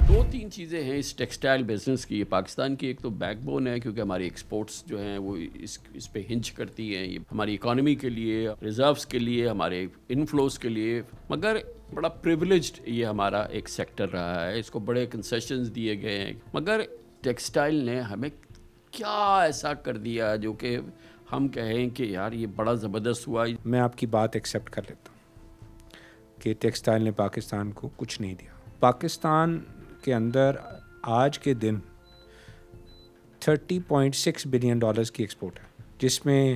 دو تین چیزیں ہیں اس ٹیکسٹائل بزنس کی. پاکستان کی ایک تو بیک بون ہے کیونکہ ہماری ایکسپورٹس جو ہیں وہ اس پہ ہنچ کرتی ہیں. یہ ہماری اکانومی کے لیے, ریزروز کے لیے, ہمارے انفلوز کے لیے, مگر بڑا پریولیجڈ یہ ہمارا ایک سیکٹر رہا ہے. اس کو بڑے کنسیشنز دیے گئے ہیں, مگر ٹیکسٹائل نے ہمیں کیا ایسا کر دیا جو کہ ہم کہیں کہ یار یہ بڑا زبردست ہوا. میں آپ کی بات ایکسیپٹ کر لیتا ہوں کہ ٹیکسٹائل نے پاکستان کو کچھ نہیں دیا. پاکستان کے اندر آج کے دن 30.6 بلین ڈالرز کی ایکسپورٹ ہے, جس میں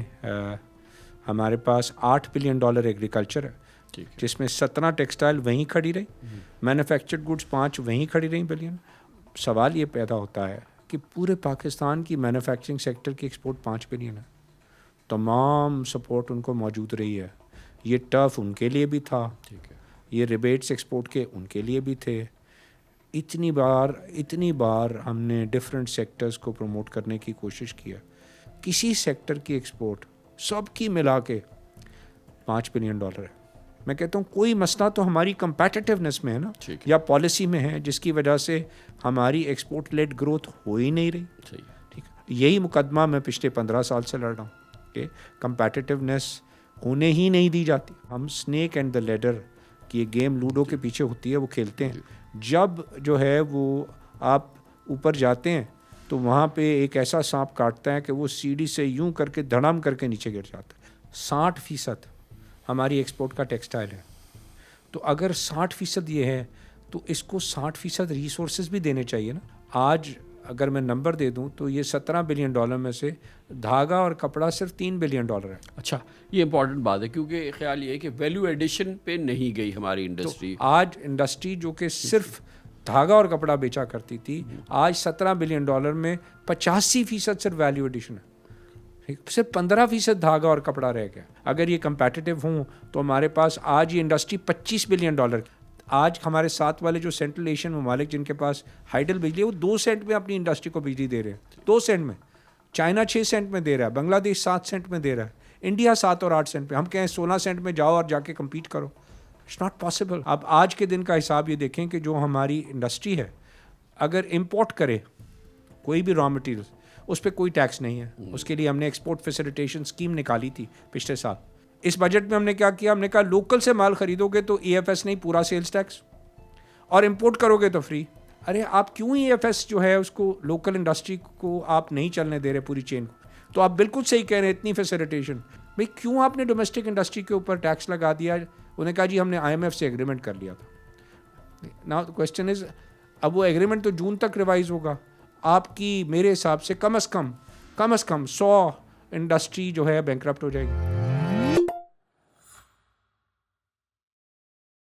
ہمارے پاس $8 بلین ایگریکلچر ہے, جس میں 17 ٹیکسٹائل وہیں کھڑی رہی, مینوفیکچرڈ گڈس 5 وہیں کھڑی رہی بلین. سوال یہ پیدا ہوتا ہے کہ پورے پاکستان کی مینوفیکچرنگ سیکٹر کی ایکسپورٹ 5 بلین ہے. تمام سپورٹ ان کو موجود رہی ہے. یہ ٹف ان کے لیے بھی تھا, یہ ریبیٹس ایکسپورٹ کے ان کے لیے بھی تھے. اتنی بار ہم نے ڈفرینٹ سیکٹرز کو پروموٹ کرنے کی کوشش کیا. کسی سیکٹر کی ایکسپورٹ سب کی ملا کے $5 بلین ہے. میں کہتا ہوں کوئی مسئلہ تو ہماری کمپیٹیٹیونیس میں ہے نا, یا پالیسی میں ہے, جس کی وجہ سے ہماری ایکسپورٹ لیڈ گروتھ ہو ہی نہیں رہی. ٹھیک ہے, یہی مقدمہ میں پچھلے 15 سال سے لڑ رہا ہوں کہ کمپیٹیٹیونیس ہونے ہی نہیں دی جاتی. ہم اسنیک اینڈ دا لیڈر کی یہ گیم لوڈو کے پیچھے ہوتی ہے, وہ کھیلتے ہیں. جب جو ہے وہ آپ اوپر جاتے ہیں تو وہاں پہ ایک ایسا سانپ کاٹتا ہے کہ وہ سیڑھی سے یوں کر کے دھڑام کر کے نیچے گر جاتا ہے. 60% ہماری ایکسپورٹ کا ٹیکسٹائل ہے. تو اگر 60% یہ ہے تو اس کو 60% ریسورسز بھی دینے چاہیے نا. آج اگر میں نمبر دے دوں تو یہ $17 بلین میں سے دھاگا اور کپڑا صرف $3 بلین ہے. اچھا, یہ امپورٹنٹ بات ہے کیونکہ خیال یہ ہے کہ ویلیو ایڈیشن پہ نہیں گئی ہماری انڈسٹری. آج انڈسٹری جو کہ صرف دھاگا اور کپڑا بیچا کرتی تھی, آج $17 بلین میں 85% صرف ویلیو ایڈیشن ہے, صرف 15% دھاگا اور کپڑا رہ گیا. اگر یہ کمپیٹیٹیو ہوں تو ہمارے پاس آج یہ انڈسٹری $25 بلین. آج ہمارے ساتھ والے جو سینٹرل ایشین ممالک جن کے پاس ہائیڈل بجلی ہے, وہ 2 سینٹ میں اپنی انڈسٹری کو بجلی دے رہے ہیں. 2 سینٹ میں. چائنا 6 سینٹ میں دے رہا ہے, بنگلہ دیش 7 سینٹ میں دے رہا ہے, انڈیا 7 اور 8 سینٹ پہ. ہم کہیں 16 سینٹ میں جاؤ اور جا کے کمپیٹ کرو. It's not possible. اب آج کے دن کا حساب یہ دیکھیں کہ جو ہماری انڈسٹری ہے اگر امپورٹ کرے کوئی بھی را مٹیریل, اس پہ کوئی ٹیکس نہیں ہے. اس کے لیے ہم نے ایکسپورٹ فیسیلیٹیشن اسکیم نکالی تھی پچھلے سال. اس بجٹ میں ہم نے کیا کیا, ہم نے کہا لوکل سے مال خریدو گے تو EFS نہیں, پورا سیلز ٹیکس, اور امپورٹ کرو گے تو فری. ارے آپ کیوں EFS جو ہے اس کو لوکل انڈسٹری کو آپ نہیں چلنے دے رہے پوری چین کو. تو آپ بالکل صحیح کہہ رہے ہیں, اتنی فیسیلیٹیشن بھائی کیوں آپ نے ڈومیسٹک انڈسٹری کے اوپر ٹیکس لگا دیا. انہوں نے کہا جی ہم نے IMF سے ایگریمنٹ کر لیا تھا. ناؤ کوسچن از, اب وہ ایگریمنٹ تو جون تک ریوائز ہوگا. آپ کی میرے حساب سے کم از کم 100 انڈسٹری جو ہے بینکرپٹ ہو جائے گی.